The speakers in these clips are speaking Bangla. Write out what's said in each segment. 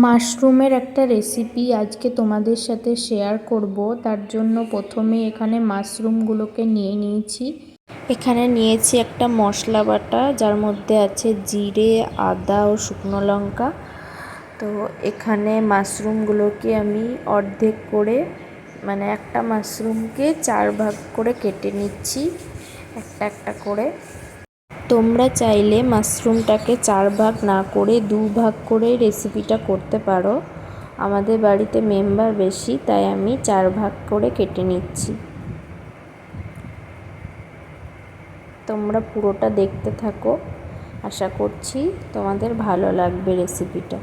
মাশরুমের একটা রেসিপি আজকে তোমাদের সাথে শেয়ার করব। তার জন্য প্রথমে এখানে মাশরুমগুলোকে নিয়ে নিয়েছি। এখানে নিয়েছি একটা মশলা বাটা, যার মধ্যে আছে জিরে, আদা ও শুকনো লঙ্কা। তো এখানে মাশরুমগুলোকে আমি অর্ধেক করে, মানে একটা মাশরুমকে 4 ভাগ করে কেটে নিচ্ছি একটা একটা করে। তোমরা চাইলে মাশরুমটাকে 4 ভাগ না করে 2 ভাগ করে রেসিপিটা করতে পারো। আমাদের বাড়িতে মেম্বার বেশি, তাই আমি 4 ভাগ করে কেটে নিচ্ছি। তোমরা পুরোটা দেখতে থাকো, আশা করছি তোমাদের ভালো লাগবে রেসিপিটা।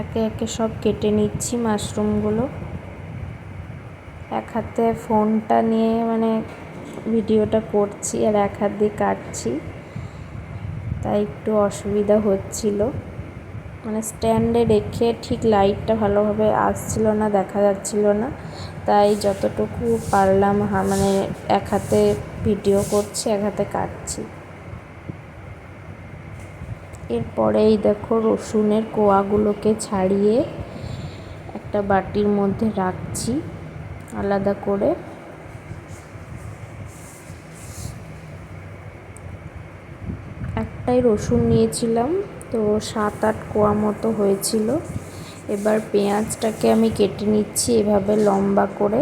একে একে সব কেটে নিচ্ছি মাশরুমগুলো। এক হাতে ফোনটা নিয়ে ভিডিওটা করছি আর এক হাত দিয়ে কাটছি, তাই একটু অসুবিধা হচ্ছিল। স্ট্যান্ডে রেখে ঠিক লাইটটা ভালোভাবে আসছিল না, দেখা যাচ্ছিল না, তাই যতটুকু পারলাম এক হাতে ভিডিও করছি, এক হাতে কাটছি। এরপরেই দেখো রসুনের কোয়াগুলোকে ছাড়িয়ে একটা বাটির মধ্যে রাখছি আলাদা করে। একটাই রসুন নিয়েছিলাম, তো 7-8 কোয়া মতো হয়েছিল। এবার পেঁয়াজটাকে আমি কেটে নিচ্ছি এভাবে লম্বা করে।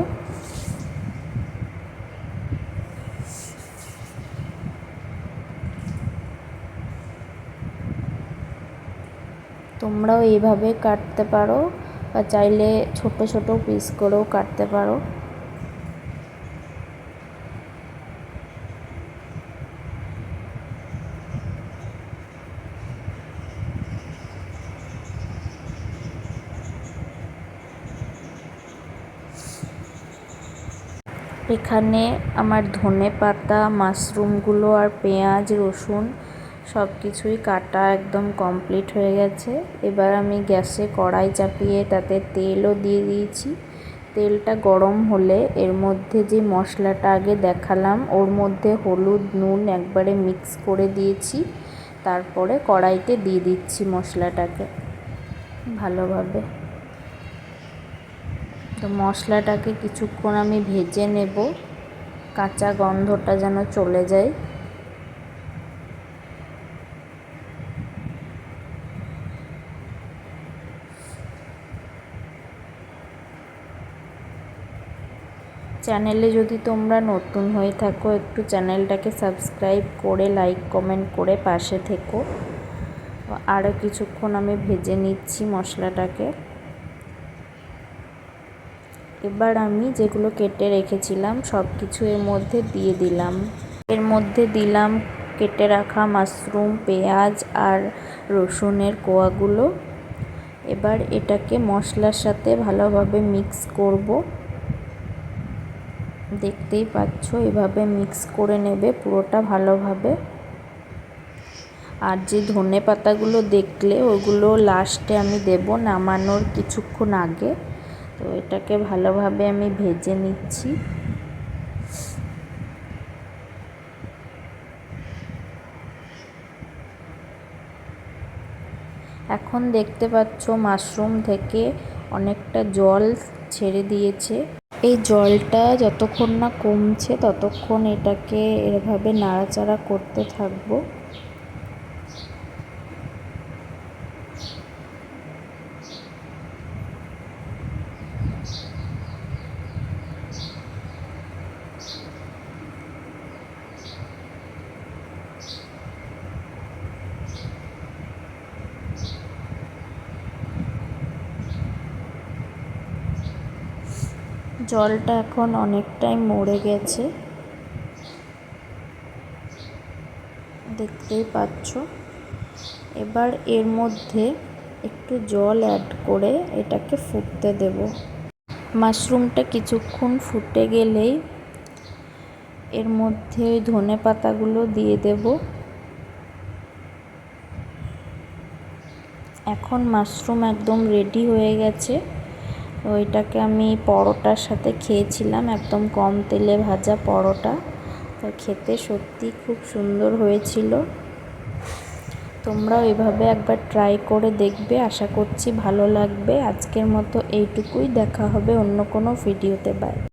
তোমরাও এইভাবে কাটতে পারো বা চাইলে ছোট ছোট পিস করেও কাটতে পারো। এখানে আমার ধনেপাতা, মাশরুমগুলো আর পেঁয়াজ, রসুন সব কিছুই কাটা একদম কমপ্লিট হয়ে গেছে। এবার আমি গ্যাসে কড়াই চাপিয়ে তাতে তেলও দিয়ে দিয়েছি। তেলটা গরম হলে এর মধ্যে যে মশলাটা আগে দেখালাম, ওর মধ্যে হলুদ, নুন একবারে মিক্স করে দিয়েছি। তারপরে কড়াইতে দিয়ে দিচ্ছি মশলাটাকে ভালোভাবে। তো মশলাটাকে কিছুক্ষণ আমি ভেজে নেব, কাঁচা গন্ধটা যেন চলে যায়। চ্যানেলে যদি তোমরা নতুন হয়ে থাকো, একটু চ্যানেলটাকে সাবস্ক্রাইব করে লাইক কমেন্ট করে পাশে থেকো। আরও কিছুক্ষণ আমি ভেজে নিচ্ছি মশলাটাকে। এবার আমি যেগুলো কেটে রেখেছিলাম সব কিছু এর মধ্যে দিয়ে দিলাম। এর মধ্যে দিলাম কেটে রাখা মাশরুম, পেঁয়াজ আর রসুনের কোয়াগুলো। এবার এটাকে মশলার সাথে ভালোভাবে মিক্স করব। দেখতেই পাচ্ছ, এভাবে মিক্স করে নেবে পুরোটা ভালোভাবে। আর যে ধনে পাতাগুলো দেখলে, ওগুলো লাস্টে আমি দেব নামানোর কিছুক্ষণ আগে। তো এটাকে ভালোভাবে আমি ভেজে নিচ্ছি। এখন দেখতে পাচ্ছ মাশরুম থেকে অনেকটা জল ছেড়ে দিয়েছে। এই জলটা যতক্ষণ না কমছে ততক্ষণ এটাকে এভাবে নাড়াচাড়া করতে থাকবো। জলটা এখন অনেকটাই মরে গেছে, দেখতেই পাচ্ছ। এবার এর মধ্যে একটু জল অ্যাড করে এটাকে ফুটতে দেব। মাশরুমটা কিছুক্ষণ ফুটে গেলেই এর মধ্যে ওই ধনে পাতাগুলো দিয়ে দেব। এখন মাশরুম একদম রেডি হয়ে গেছে। ওইটাকে আমি পরোটার সাথে খেয়েছিলাম, একদম কম তেলে ভাজা পরোটা। আর খেতে সত্যি খুব সুন্দর হয়েছিল। তোমরাও এভাবে একবার ট্রাই করে দেখবে, আশা করছি ভালো লাগবে। আজকের মতো এইটুকুই, দেখা হবে অন্য কোনো ভিডিওতে। বাই।